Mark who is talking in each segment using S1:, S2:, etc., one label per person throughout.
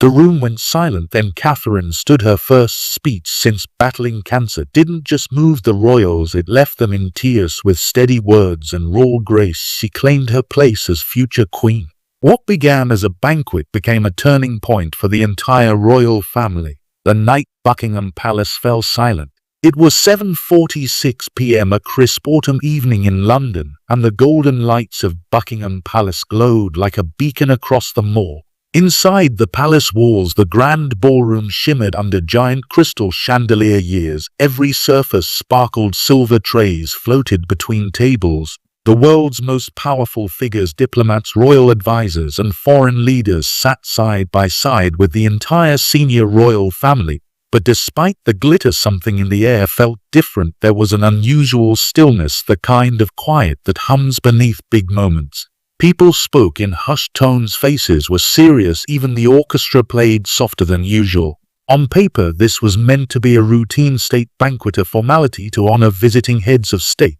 S1: The room went silent. Then Catherine stood. Her first speech since battling cancer didn't just move the royals, it left them in tears. With steady words and raw grace, she claimed her place as future queen. What began as a banquet became a turning point for the entire royal family. The night Buckingham Palace fell silent. It was 7:46 p.m., a crisp autumn evening in London, and the golden lights of Buckingham Palace glowed like a beacon across the moor. Inside the palace walls, the grand ballroom shimmered under giant crystal chandeliers. Every surface sparkled. Silver trays floated between tables. The world's most powerful figures, diplomats, royal advisors, and foreign leaders sat side by side with the entire senior royal family. But despite the glitter, something in the air felt different. There was an unusual stillness, the kind of quiet that hums beneath big moments. People spoke in hushed tones, faces were serious, even the orchestra played softer than usual. On paper, this was meant to be a routine state banquet, a formality to honor visiting heads of state.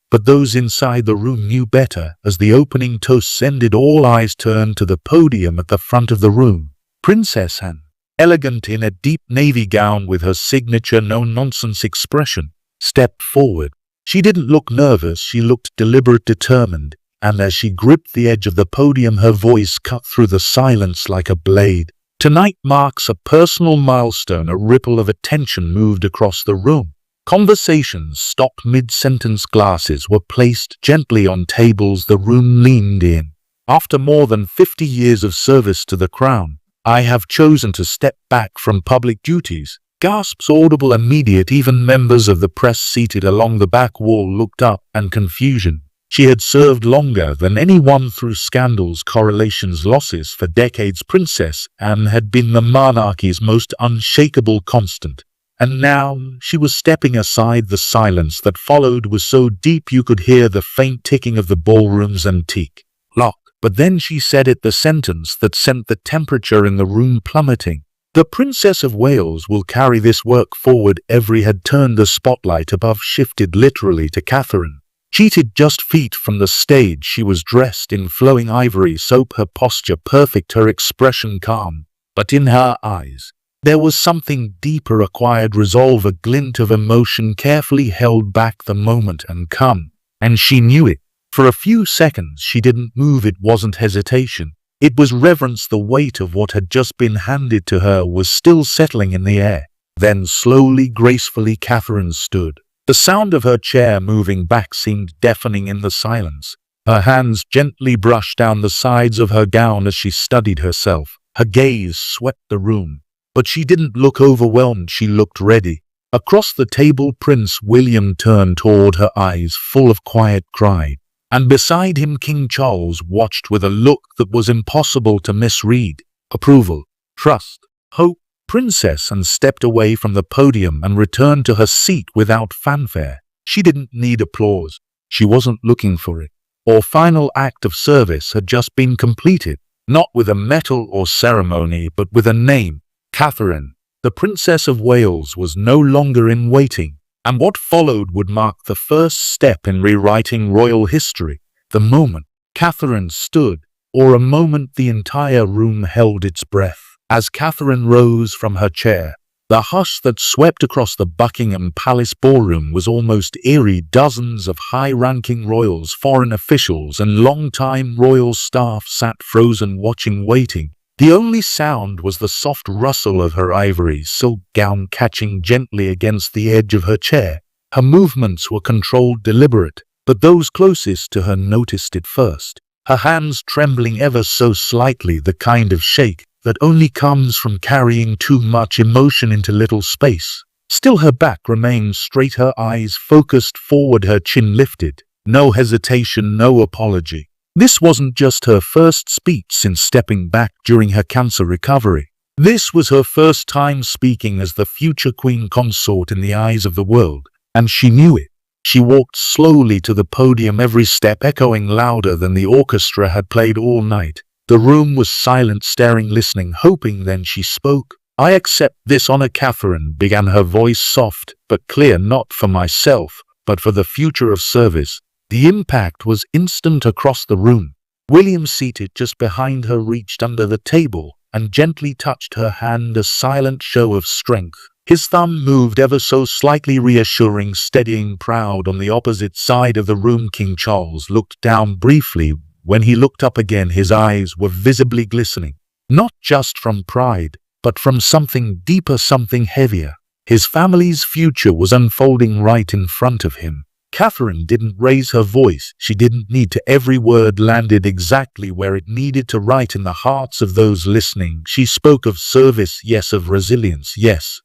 S1: But those inside the room knew better. As the opening toasts ended, all eyes turned to the podium at the front of the room. Princess Anne, elegant in a deep navy gown with her signature no-nonsense expression, stepped forward. She didn't look nervous, she looked deliberate, determined, and as she gripped the edge of the podium, her voice cut through the silence like a blade. Tonight marks a personal milestone. A ripple of attention moved across the room. Conversations stopped mid-sentence. Glasses were placed gently on tables. The room leaned in. After more than 50 years of service to the crown, I have chosen to step back from public duties. Gasps audible, immediate. Even members of the press seated along the back wall looked up, and confusion. She had served longer than anyone through scandals, correlations, losses. For decades, Princess Anne had been the monarchy's most unshakable constant. And now she was stepping aside. The silence that followed was so deep you could hear the faint ticking of the ballroom's antique clock. But then she said it, the sentence that sent the temperature in the room plummeting. The Princess of Wales will carry this work forward. Every had turned. The spotlight above shifted literally to Catherine. Seated just feet from the stage, she was dressed in flowing ivory soap, her posture perfect, her expression calm. But in her eyes, there was something deeper, a quiet resolve, a glint of emotion carefully held back. The moment had come, and she knew it. For a few seconds she didn't move. It wasn't hesitation. It was reverence. The weight of what had just been handed to her was still settling in the air. Then slowly, gracefully, Catherine stood. The sound of her chair moving back seemed deafening in the silence. Her hands gently brushed down the sides of her gown as she studied herself. Her gaze swept the room. But she didn't look overwhelmed, she looked ready. Across the table, Prince William turned toward her, eyes full of quiet pride. And beside him, King Charles watched with a look that was impossible to misread. Approval, trust, hope. Princess Anne stepped away from the podium and returned to her seat without fanfare. She didn't need applause. She wasn't looking for it. Her final act of service had just been completed, not with a medal or ceremony, but with a name. Catherine, the Princess of Wales, was no longer in waiting, and what followed would mark the first step in rewriting royal history. The moment Catherine stood, or a moment the entire room held its breath. As Catherine rose from her chair, the hush that swept across the Buckingham Palace ballroom was almost eerie. Dozens of high-ranking royals, foreign officials, and long-time royal staff sat frozen, watching, waiting. The only sound was the soft rustle of her ivory silk gown catching gently against the edge of her chair. Her movements were controlled, deliberate, but those closest to her noticed it first. Her hands trembling ever so slightly, the kind of shake that only comes from carrying too much emotion into little space. Still, her back remained straight, her eyes focused forward, her chin lifted. No hesitation, no apology. This wasn't just her first speech since stepping back during her cancer recovery. This was her first time speaking as the future queen consort in the eyes of the world, and she knew it. She walked slowly to the podium, every step echoing louder than the orchestra had played all night. The room was silent, staring, listening, hoping. Then she spoke. "I accept this honor," Catherine began, her voice soft but clear, "not for myself, but for the future of service." The impact was instant across the room. William, seated just behind her, reached under the table and gently touched her hand, a silent show of strength. His thumb moved ever so slightly, reassuring, steadying. Proud. On the opposite side of the room, King Charles looked down briefly. When he looked up again, his eyes were visibly glistening, not just from pride, but from something deeper, something heavier. His family's future was unfolding right in front of him. Catherine didn't raise her voice. She didn't need to. Every word landed exactly where it needed to, right in the hearts of those listening. She spoke of service, yes, of resilience, yes.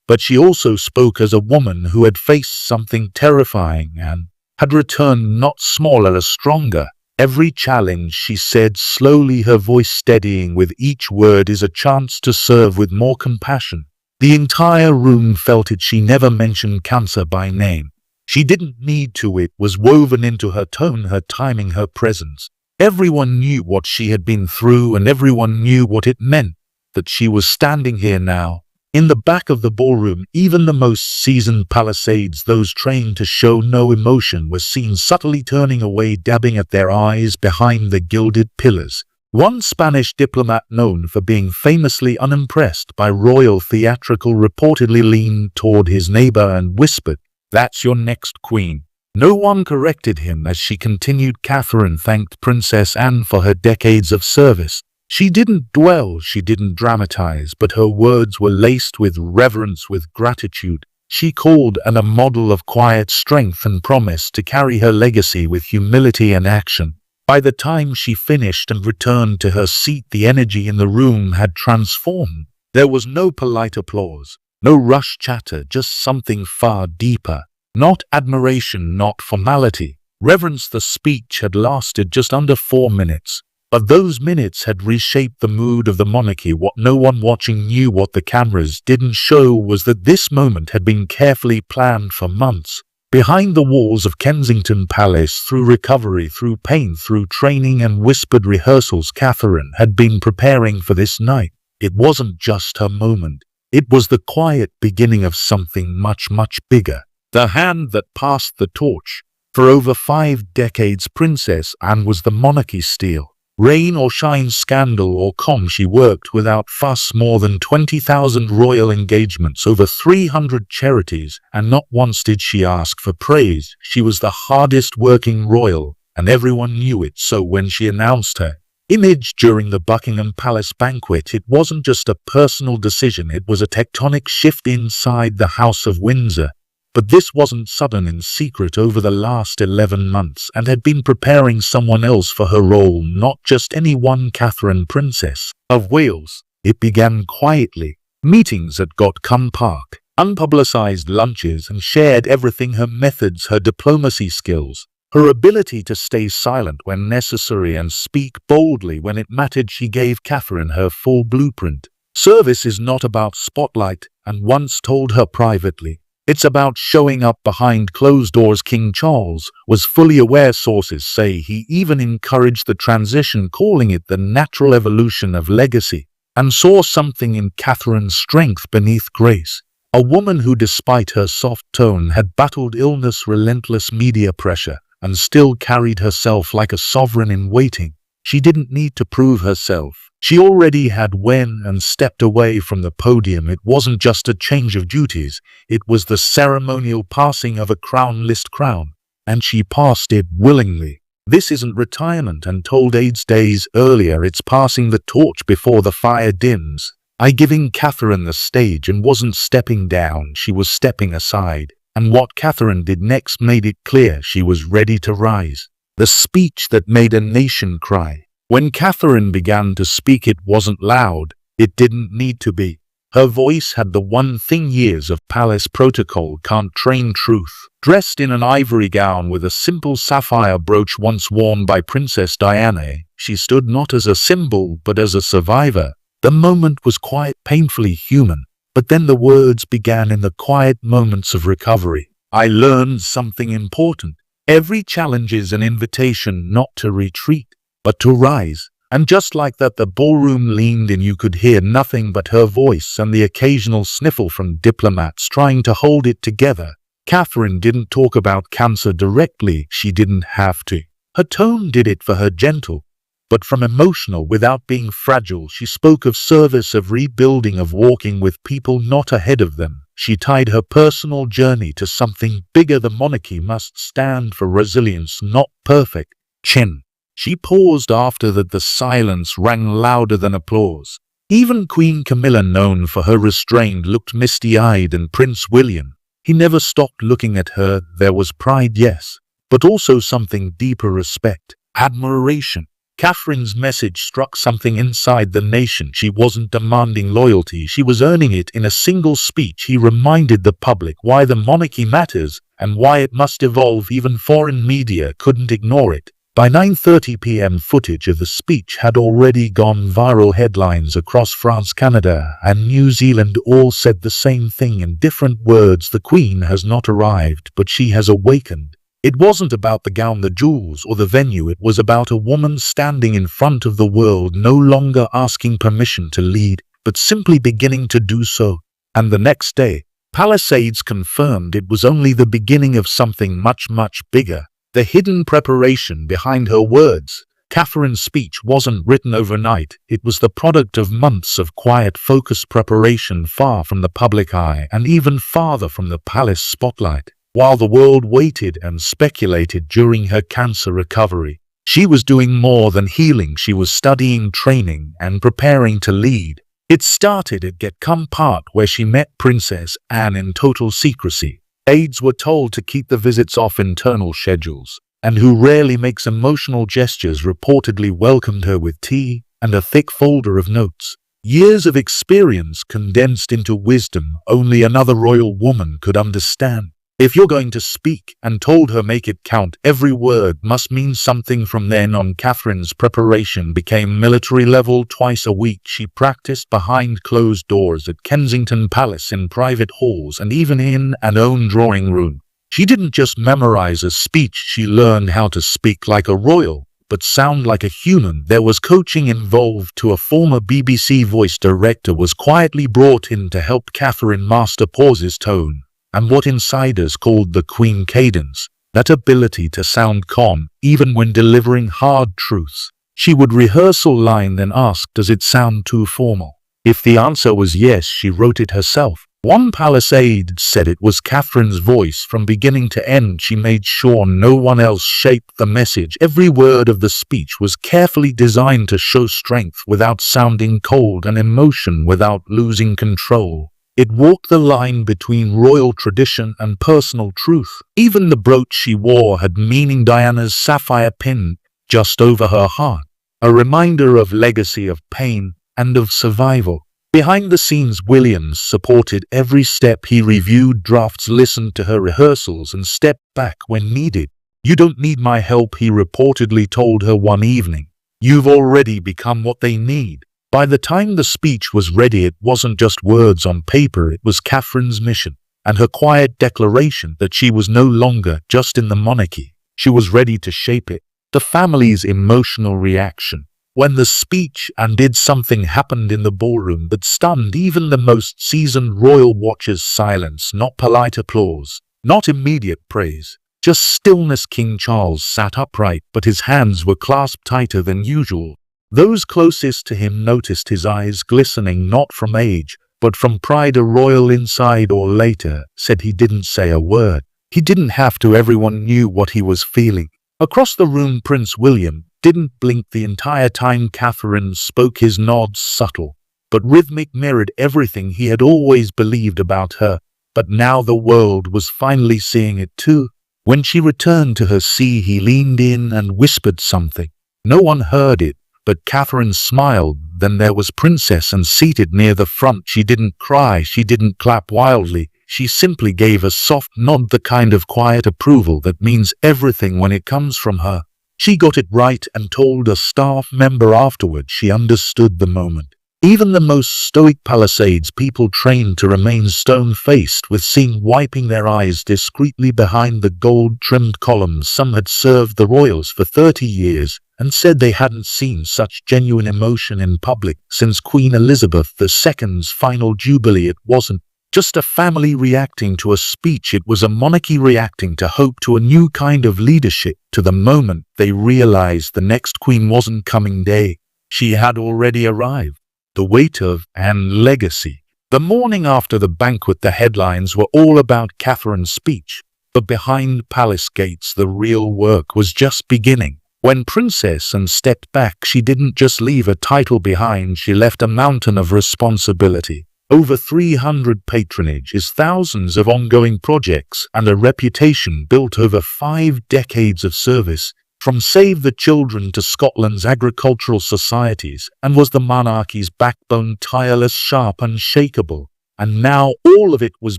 S1: But she also spoke as a woman who had faced something terrifying and had returned not smaller, stronger. Every challenge, she said slowly, her voice steadying with each word, is a chance to serve with more compassion. The entire room felt it. She never mentioned cancer by name. She didn't need to. It was woven into her tone, her timing, her presence. Everyone knew what she had been through, and everyone knew what it meant that she was standing here now, in the back of the ballroom. Even the most seasoned palisades, those trained to show no emotion, were seen subtly turning away, dabbing at their eyes behind the gilded pillars. One Spanish diplomat known for being famously unimpressed by royal theatrical reportedly leaned toward his neighbor and whispered, "That's your next queen." No one corrected him as she continued. Catherine thanked Princess Anne for her decades of service. She didn't dwell, she didn't dramatize, but her words were laced with reverence, with gratitude. She called Anne a model of quiet strength and promised to carry her legacy with humility and action. By the time she finished and returned to her seat, the energy in the room had transformed. There was no polite applause, no rush chatter, just something far deeper. Not admiration, not formality. Reverence. The speech had lasted just under 4 minutes. But those minutes had reshaped the mood of the monarchy. What no one watching knew, what the cameras didn't show, was that this moment had been carefully planned for months. Behind the walls of Kensington Palace, through recovery, through pain, through training and whispered rehearsals, Catherine had been preparing for this night. It wasn't just her moment. It was the quiet beginning of something much, much bigger. The hand that passed the torch. For over 5 decades, Princess Anne was the monarchy's steel. Rain or shine, scandal or calm, she worked without fuss. More than 20,000 royal engagements, over 300 charities, and not once did she ask for praise. She was the hardest working royal, and everyone knew it. So when she announced her image during the Buckingham Palace banquet, it wasn't just a personal decision, it was a tectonic shift inside the House of Windsor. But this wasn't sudden. In secret over the last 11 months, and had been preparing someone else for her role, not just any one, Catherine, Princess of Wales. It began quietly. Meetings at Gotcombe Park, unpublicized lunches, and shared everything: her methods, her diplomacy skills, her ability to stay silent when necessary and speak boldly when it mattered. She gave Catherine her full blueprint. Service is not about spotlight, and once told her privately. It's about showing up behind closed doors. King Charles was fully aware. Sources say he even encouraged the transition, calling it the natural evolution of legacy, and saw something in Catherine's strength beneath grace. A woman who, despite her soft tone, had battled illness, relentless media pressure, and still carried herself like a sovereign in waiting. She didn't need to prove herself. She already had when and stepped away from the podium. It wasn't just a change of duties, it was the ceremonial passing of a crownless crown, and she passed it willingly. This isn't retirement, and told aides days earlier, it's passing the torch before the fire dims. I giving Catherine the stage, and wasn't stepping down, she was stepping aside. And what Catherine did next made it clear she was ready to rise. The speech that made a nation cry. When Catherine began to speak, it wasn't loud. It didn't need to be. Her voice had the one thing years of palace protocol can't train: truth. Dressed in an ivory gown with a simple sapphire brooch once worn by Princess Diana, she stood not as a symbol but as a survivor. The moment was quiet, painfully human. But then the words began. In the quiet moments of recovery, I learned something important. Every challenge is an invitation not to retreat, but to rise. And just like that, the ballroom leaned in. You could hear nothing but her voice and the occasional sniffle from diplomats trying to hold it together. Catherine didn't talk about cancer directly. She didn't have to. Her tone did it for her: gentle, but from emotional without being fragile. She spoke of service, of rebuilding, of walking with people, not ahead of them. She tied her personal journey to something bigger. The monarchy must stand for resilience, not perfection. She paused after that. The silence rang louder than applause. Even Queen Camilla, known for her restraint, looked misty-eyed, and Prince William, he never stopped looking at her. There was pride, yes, but also something deeper: respect, admiration. Catherine's message struck something inside the nation. She wasn't demanding loyalty, she was earning it. In a single speech, he reminded the public why the monarchy matters and why it must evolve. Even foreign media couldn't ignore it. By 9:30 p.m. footage of the speech had already gone viral. Headlines across France, Canada, and New Zealand all said the same thing in different words: the Queen has not arrived, but she has awakened. It wasn't about the gown, the jewels, or the venue. It was about a woman standing in front of the world, no longer asking permission to lead, but simply beginning to do so. And the next day, Palisades confirmed it was only the beginning of something much, much bigger. The hidden preparation behind her words. Catherine's speech wasn't written overnight. It was the product of months of quiet, focused preparation, far from the public eye and even farther from the palace spotlight. While the world waited and speculated during her cancer recovery, she was doing more than healing. She was studying, training, and preparing to lead. It started at Getcombe Park, where she met Princess Anne in total secrecy. Aides were told to keep the visits off internal schedules, and who rarely makes emotional gestures reportedly welcomed her with tea and a thick folder of notes. Years of experience condensed into wisdom only another royal woman could understand. If you're going to speak, and told her, make it count. Every word must mean something. From then on, Catherine's preparation became military level. Twice a week she practiced behind closed doors at Kensington Palace, in private halls, and even in an own drawing room. She didn't just memorize a speech, she learned how to speak like a royal, but sound like a human. There was coaching involved too. A former BBC voice director was quietly brought in to help Catherine master pauses, tone, and what insiders called the Queen cadence, that ability to sound calm even when delivering hard truths. She would rehearse a line, then ask, does it sound too formal? If the answer was yes, she wrote it herself. One Palisade said it was Catherine's voice from beginning to end. She made sure no one else shaped the message. Every word of the speech was carefully designed to show strength without sounding cold, and emotion without losing control. It walked the line between royal tradition and personal truth. Even the brooch she wore had meaning: Diana's sapphire pin just over her heart, a reminder of legacy, of pain, and of survival. Behind the scenes, Williams supported every step. He reviewed drafts, listened to her rehearsals, and stepped back when needed. You don't need my help, he reportedly told her one evening. You've already become what they need. By the time the speech was ready, it wasn't just words on paper, it was Catherine's mission, and her quiet declaration that she was no longer just in the monarchy. She was ready to shape it. The family's emotional reaction when the speech ended. Something happened in the ballroom that stunned even the most seasoned royal watchers. Silence, not polite applause, not immediate praise, just stillness. King Charles sat upright, but his hands were clasped tighter than usual. Those closest to him noticed his eyes glistening, not from age, but from pride. A royal inside or later said he didn't say a word. He didn't have to. Everyone knew what he was feeling. Across the room, Prince William didn't blink the entire time Catherine spoke. His nods, subtle but rhythmic, mirrored everything he had always believed about her. But now the world was finally seeing it too. When she returned to her seat, he leaned in and whispered something. No one heard it, but Catherine smiled. Then there was Princess Anne seated near the front. She didn't cry, she didn't clap wildly. She simply gave a soft nod, the kind of quiet approval that means everything when it comes from her. She got it right and told a staff member afterward she understood the moment. Even the most stoic Palisades people, trained to remain stone-faced, with seen wiping their eyes discreetly behind the gold-trimmed columns. Some had served the royals for 30 years and said they hadn't seen such genuine emotion in public since Queen Elizabeth II's final jubilee. It wasn't just a family reacting to a speech. It was a monarchy reacting to hope, to a new kind of leadership, to the moment they realized the next queen wasn't coming day. She had already arrived. The weight of and legacy. The morning after the banquet, the headlines were all about Catherine's speech. But behind palace gates, the real work was just beginning. When Princess Anne stepped back, she didn't just leave a title behind, she left a mountain of responsibility. Over 300 patronages, thousands of ongoing projects, and a reputation built over 5 decades of service, from Save the Children to Scotland's agricultural societies, and was the monarchy's backbone, tireless, sharp, unshakable. And now all of it was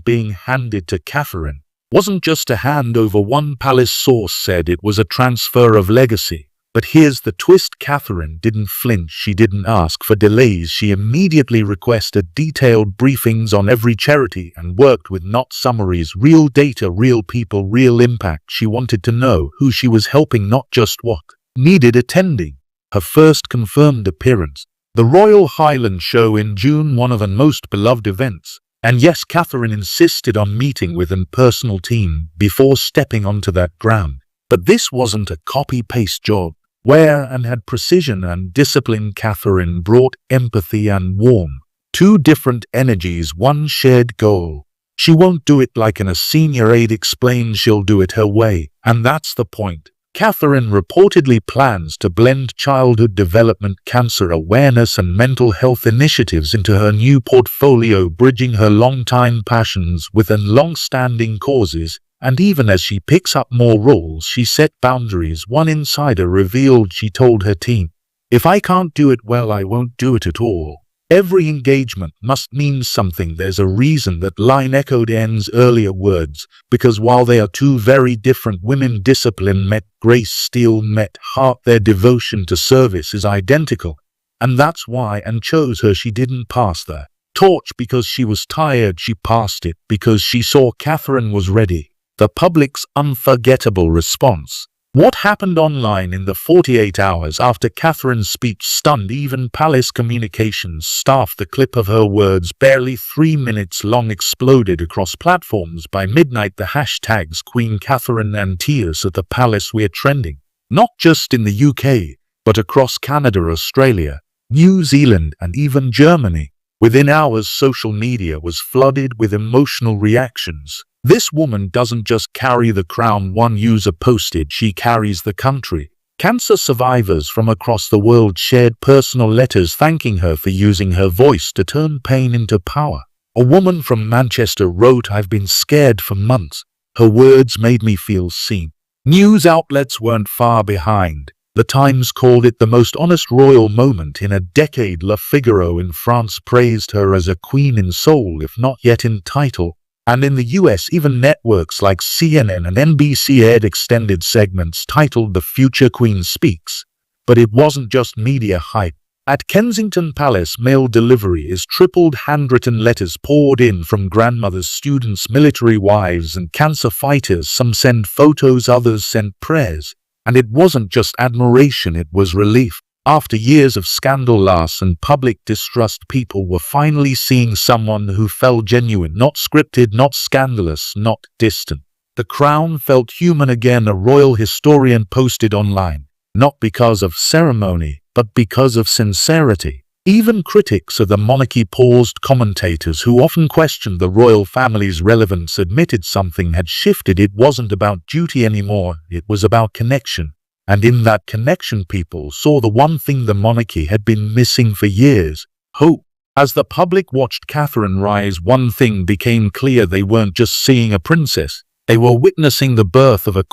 S1: being handed to Catherine. Wasn't just a handover, one palace source said it was a transfer of legacy. But here's the twist: Catherine didn't flinch, she didn't ask for delays, she immediately requested detailed briefings on every charity and worked with not summaries, real data, real people, real impact. She wanted to know who she was helping, not just what needed attending. Her first confirmed appearance, the Royal Highland Show in June, one of her most beloved events. And yes, Catherine insisted on meeting with a personal team before stepping onto that ground. But this wasn't a copy-paste job. Where and had precision and discipline. Catherine brought empathy and warmth. 2 different energies, one shared goal. She won't do it like a senior aide explained, she'll do it her way. And that's the point. Catherine reportedly plans to blend childhood development, cancer awareness, and mental health initiatives into her new portfolio, bridging her longtime passions with long-standing causes. And even as she picks up more roles, she set boundaries. One insider revealed she told her team, "If I can't do it well, I won't do it at all." Every engagement must mean something. There's a reason that line echoed Anne's earlier words, because while they are 2 very different women, discipline met grace, steel met heart, their devotion to service is identical. And that's why Anne chose her. She didn't pass the torch because she was tired, she passed it because she saw Catherine was ready. The public's unforgettable response. What happened online in the 48 hours after Catherine's speech stunned even palace communications staff. The clip of her words, barely 3 minutes long, exploded across platforms. By midnight, the hashtags Queen Catherine and tears at the palace were trending. Not just in the UK, but across Canada, Australia, New Zealand, and even Germany. Within hours, social media was flooded with emotional reactions. "This woman doesn't just carry the crown," one user posted, "she carries the country." Cancer survivors from across the world shared personal letters thanking her for using her voice to turn pain into power. A woman from Manchester wrote, "I've been scared for months. Her words made me feel seen." News outlets weren't far behind. The Times called it the most honest royal moment in a decade. Le Figaro in France praised her as a queen in soul, if not yet in title. And in the US, even networks like CNN and NBC aired extended segments titled "The Future Queen Speaks." But it wasn't just media hype. At Kensington Palace, mail delivery is tripled. Handwritten letters poured in from grandmothers, students, military wives, and cancer fighters. Some sent photos, others sent prayers. And it wasn't just admiration, it was relief. After years of scandal, loss, and public distrust, people were finally seeing someone who felt genuine, not scripted, not scandalous, not distant. The crown felt human again, a royal historian posted online. Not because of ceremony, but because of sincerity. Even critics of the monarchy paused. Commentators who often questioned the royal family's relevance admitted something had shifted. It wasn't about duty anymore, it was about connection. And in that connection, people saw the one thing the monarchy had been missing for years: hope. As the public watched Catherine rise, one thing became clear: they weren't just seeing a princess, they were witnessing the birth of a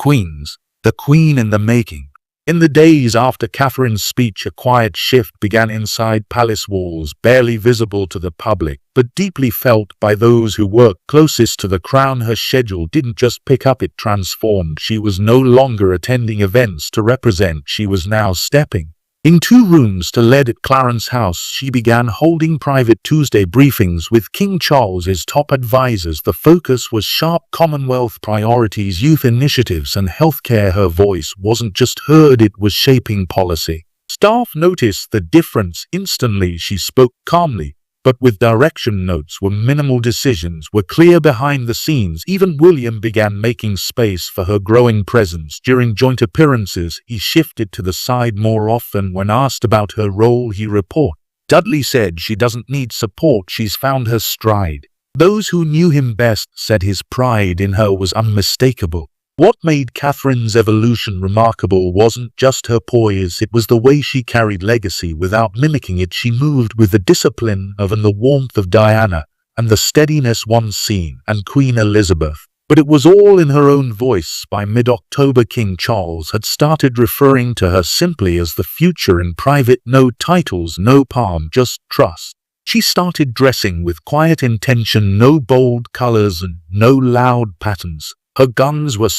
S1: the queen in the making. In the days after Catherine's speech, a quiet shift began inside palace walls, barely visible to the public, but deeply felt by those who worked closest to the crown. Her schedule didn't just pick up, it transformed. She was no longer attending events to represent, she was now stepping into rooms to lead. At Clarence House, she began holding private Tuesday briefings with King Charles's top advisors. The focus was sharp: Commonwealth priorities, youth initiatives, and healthcare. Her voice wasn't just heard, it was shaping policy. Staff noticed the difference instantly. She spoke calmly, but with direction notes where minimal decisions were clear behind the scenes. Even William began making space for her growing presence. During joint appearances, he shifted to the side more often. When asked about her role, he reported, "Dudley said she doesn't need support, she's found her stride." Those who knew him best said his pride in her was unmistakable. What made Catherine's evolution remarkable wasn't just her poise, it was the way she carried legacy without mimicking it. She moved with the discipline of and the warmth of Diana, and the steadiness once seen and Queen Elizabeth. But it was all in her own voice. By mid-October, King Charles had started referring to her simply as the future in private. No titles, no palm, just trust. She started dressing with quiet intention, no bold colors and no loud patterns. Her guns were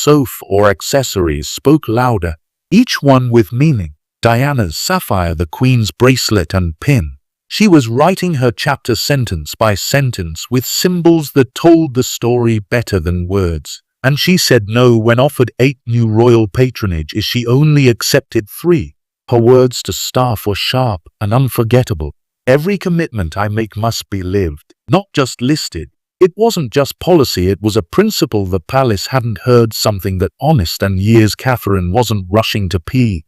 S1: or accessories spoke louder, each one with meaning. Diana's sapphire, the Queen's bracelet and pin. She was writing her chapter sentence by sentence with symbols that told the story better than words. And she said no when offered 8 new royal patronage, as she only accepted 3. Her words to staff were sharp and unforgettable. "Every commitment I make must be lived, not just listed." It wasn't just policy, it was a principle. The palace hadn't heard something that honest and years. Catherine wasn't rushing to pee.